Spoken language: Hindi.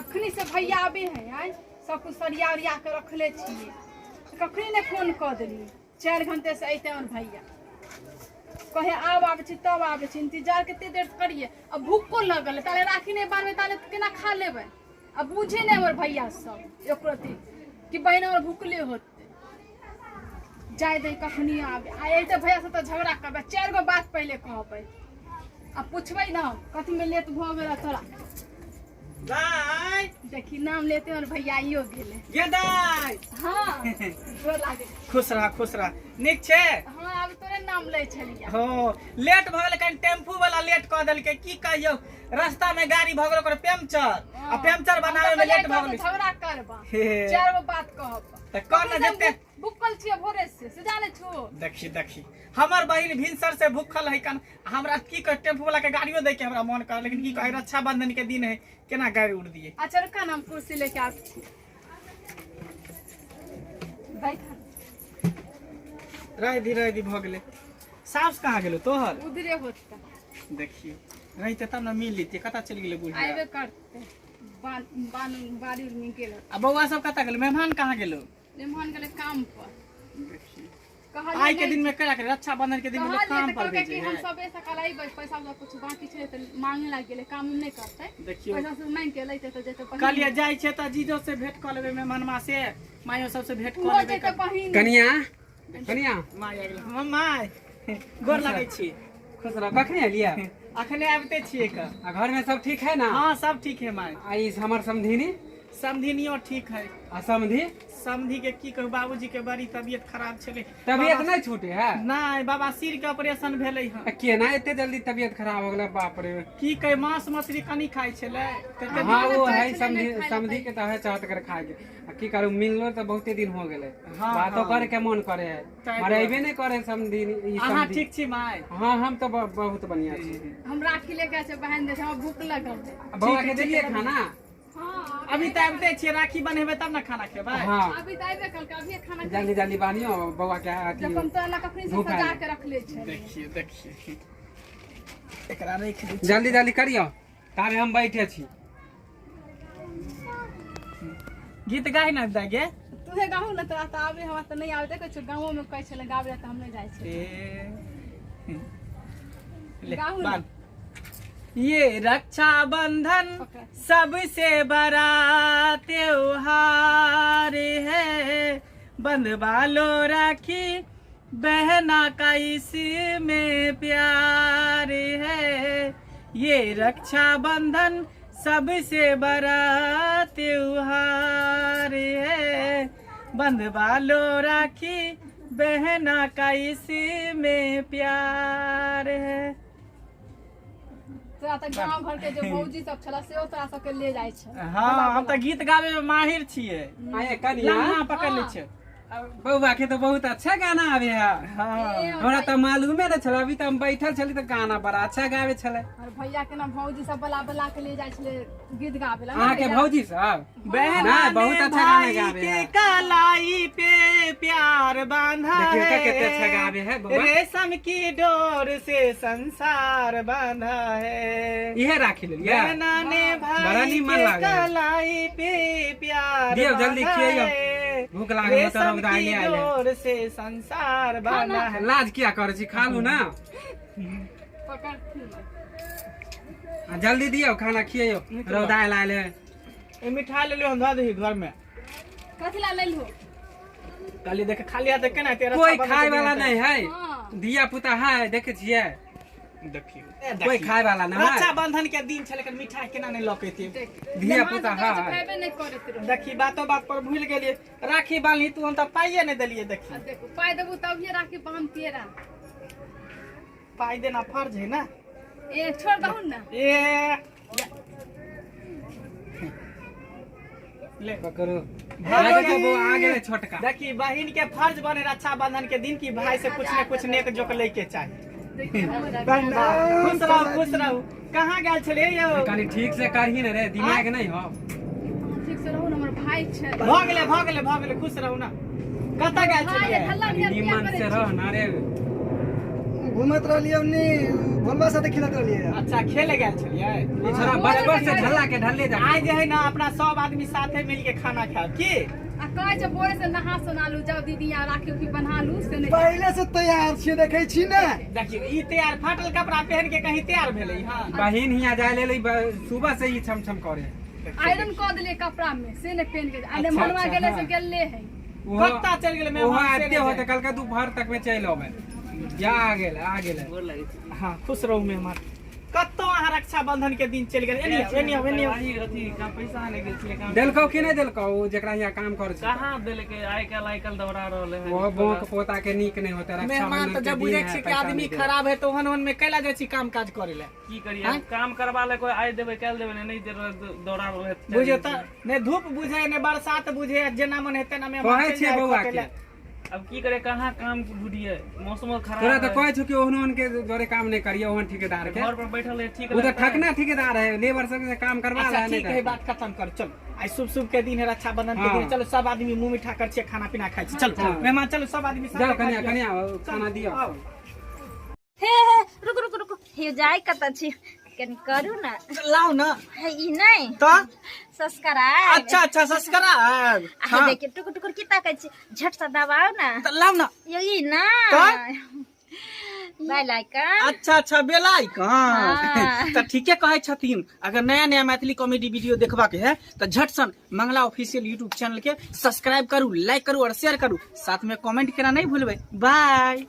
कखनी से भैया आबे है आज सब कुछ सरिया उरिया के रखले छिए कखनी ने फोन कर देली 4 घंटे से अइते और भैया कहे आबे छी तब आबे छी इंतजार कितने देर करिए अब भूखो लगल ताले राखी नहीं बारवे ताले केना खा लेबे अब बुझे नहीं और भैया सब एकरती कि बहन और भूखले होते जाय दे कखनी आबे आए तो भैया से तो झगड़ा करबे 4 गो बात पहले कहबे अब पूछबे ना कथी में लेट भ गेल तोरा दाई देखी नाम लेते और भैया आइयो गेले ये दाई हां गोर लागे खुश रहा निक छे हां अब तोरे नाम ले छलिया हो लेट भ गेल कन टेम्पू वाला लेट क देल के की कहियो रास्ता में गाड़ी भ गेल ओकर पंचर आ पंचर बनावे में लेट भ गेल झगड़ा करबा हे। 4 गो बात कहब त कौन जते भूखल छिए भोरे से जाने छो देखी हमर बहिन भिनसर से भूखल है कन हमरा की कह टेम्पू वाला के गाड़ियों दे के हमरा मन कर लेकिन की कहे रक्षाबंधन के दिन है केना गाड़ी उड़ दिए अच्छा रुका नाम कुर्सी लेके आ बैठ रह दी भ गेले सास कहाँ गेलो तोहर उधरे होता देखियो रहते तब ना मिल लेती कता चल गेले बुढ़िया आइबे करते बाड़ी में गेल आ बउआ सब कता गेलो मेहमान कहाँ गेलो मेहमान गेले काम पर आई के दिन में करा के रक्षाबंधन के दिन में लोग काम पर भेजे हम सब ऐसा कलाई पैसा वाला कुछ बाकी छे त मांगे लाग गेले काम नहीं करते देखियो पैसा से मांग के लइते त जेते कलिया जाय छे त जीजो से भेंट क लेबे मेहमानमा से मायो सब से भेंट क लेबे कनिया माय आ गेल माय गोर लागै छी खुश रह कखने एलिया अखने आबते छिए का घर में सब ठीक है ना हां सब ठीक है माय आई हमर समधिनी समधिनियो ठीक है आ समधी समधी के की कहू बाबूजी के बड़ी तबीयत खराब छले तबीयत नहीं छूटे है नहीं बाबा सिर के ऑपरेशन भेलै ह केना एते जल्दी तबीयत खराब हो गेलै बाप रे की कहे मांस मछली कनी खाई छले हाँ वो है समधी के तो है चाहत कर खा के की करू मिललो तो बहुते दिन हो गेले हाँ, बातो करे के मन करे है मरेबे नहीं करे समधी हां ठीक छी माय हां हम तो बहुत बढ़िया छी हम राखी लेके से बहन दे हम भूख लगल बउआ के देलिए खाना हां अभी त आबते छी राखी बनेबे तब ना खाना खेबै हां अभी त आइबे कल अभी खाना जल्दी बानियो बउआ के अथी जब हम तो अलग कखनी से सजा के रख ले छे देखिए एकरा रख दी जल्दी करियो ताबे हम बैठे छी गीत गाहि ना दागे तुहे गाहू न त आबे हम त नहीं आबे देखै छ गांवो में कहै छले गाबे त हम नहीं जाय छै ले गाहू बाल ये रक्षाबंधन सबसे बड़ा त्योहार है बंधवा लो राखी बहना का इसमें प्यार है ये रक्षाबंधन सबसे बड़ा त्योहार है बंधवा लो राखी बहना का इसमें प्यार है तोरा त गांव घर के जो भौजी सब छला से तोरा सब के ले जाय छै हाँ हम तो गीत गावे में माहिर छिए आए कनिया लम्हा पकड़ ले छै बउआ के तो बहुत अच्छा गाना आवे है हमरा तो मालूमे न छल अभी तो हम बैठल छली तो गाना बड़ा अच्छा गावे छले और भैया के ना भौजी सब बला के ले जाय छले गीत गावे ला अहाँ के भौजी सब बहना बहुत अच्छा गाना गावे के है कलाई पे प्यार बांधा देखिए है कितने अच्छा गावे है बउआ रेशम की डोर से संसार बांधा है इहे राखी ले लिया बहना ने बड़ा भाई नीमन के लागे कलाई पे प्यार दियो जल्दी बांधा खियो है। भूख लागल है तो रेशम हम दाई ले की आइले डोर से संसार बांधा है लाज किया करे छी खा लू ना पकड़ जल्दी दियो खाना खियो रौदा लाले ए मिठाई ले लो धो दही घर में कथी ला लेलहो काली देख खाली हाथ केना तेरा कोई खाए वाला नहीं है हां दिया पुता है देखे छिए देखियो कोई खाए वाला नहीं है रक्षाबंधन के दिन छले के मिठाई केना नहीं लौकेती दिया पुता है खाबे नहीं करत रहो देखी बात पर भूल गेलिए राखी बांधी तू हम तो पाइए नहीं दिलिए देखी देखो पाई देबू तब ये राखी बांध तेरा पाई देना फर्ज है ना ए छोड़ दहु ना ए ले पकड़ो भाई के वो आ गेले छोटका देखी बहन के फर्ज बने रक्षाबंधन के दिन की भाई से कुछ न कुछ नेक जोक लेके चाहिए खुश रहो कहाँ गए छले यो कनी ठीक से करही न रे दिमाग नहीं हो ठीक से रहू ना हमर भाई छै भ गेले खुश रहू ना कता गए छले निमन से रह ना रे घूमत रहलिए उन्नी भोलवा साथे खिलत रहलिए। अच्छा खेले गए छलिए ई छोरा बचपन से ढल्ला के ढल्ले जा आज जे है ना अपना सब आदमी साथे मिल के खाना खाब की आ कहे छै बोरे से नहा सुना लू जाओ दीदी यहाँ राखी उखी बन्हा लू से नहीं पहले से तैयार छिए देखै छी ना। देखियो ई तैयार फाटल कपड़ा पहन के कहीं तैयार भेलै हां बहिन हिया जाय ले सुबह से ही छम छम करे आयरन कऽ देलिए कपड़ा में से ने पहन के आने मनवा गेले से गेले है कत्ता चल गेलै मैं वहां आते होते कल का दोपहर तक में चल आवे या आ गेल हां खुश रहू मेहमान कत्तो अहाँ रक्षाबंधन के दिन चल गेल एनियो अथी का पैसा नहीं गेल छले काम देलको कि नहीं देलको ओ जेकरा यहाँ काम कर छै कहाँ देलके आइ काल दौड़ा रहले है वो बोक पोता के नीक नहीं होते मेहमान तो जब बुझे छी कि आदमी खराब है तो ओहन में कैला जाय छी काम काज करे ले की करिए काम करबा ले कोई आइ देबे काल देबे नहीं दे दौड़ा रहले बुझियो त ने धूप बुझे ने बरसात बुझे जेना मन हेते ना मेहमान कहे छै बौआ के अब की करे कहाँ काम बुझिए मौसम खराब तोरा तो है कहे छ कि ओहन के जोरे काम नहीं करिए ओहन ठेकेदार के घर पर बैठल है ठीक वो तो ठकना ठेकेदार है लेबर से काम करवा अच्छा रहा ठीक है नहीं बात खत्म कर चलो आज शुभ शुभ के दिन है रक्षाबंधन के दिन चलो सब आदमी मुंह मीठा कर छे खाना पीना खाइ छी चलो हाँ। मेहमान चलो सब आदमी साथ जाओ खाइ कन्या छी। कन्या खाना दियो आओ। हे रुक हे जाय कत छी कनी करू ना लाओ ना हे ई नहीं तो सब्सक्राइब अच्छा सब्सक्राइब आ देखिए टुकुर की ताकै छी झट से दबाओ ना तो लाओ ना यो ई ना तो? बेल आइकन अच्छा बेलाइक हाँ। तो ठीके कहे छथिन अगर नया मैथिली कॉमेडी वीडियो देखबा के है तो झट सन मंगला ऑफिशियल यूट्यूब चैनल के सब्सक्राइब करू लाइक करू और शेयर करू साथ में कमेंट करना नहीं भूलबे बाय।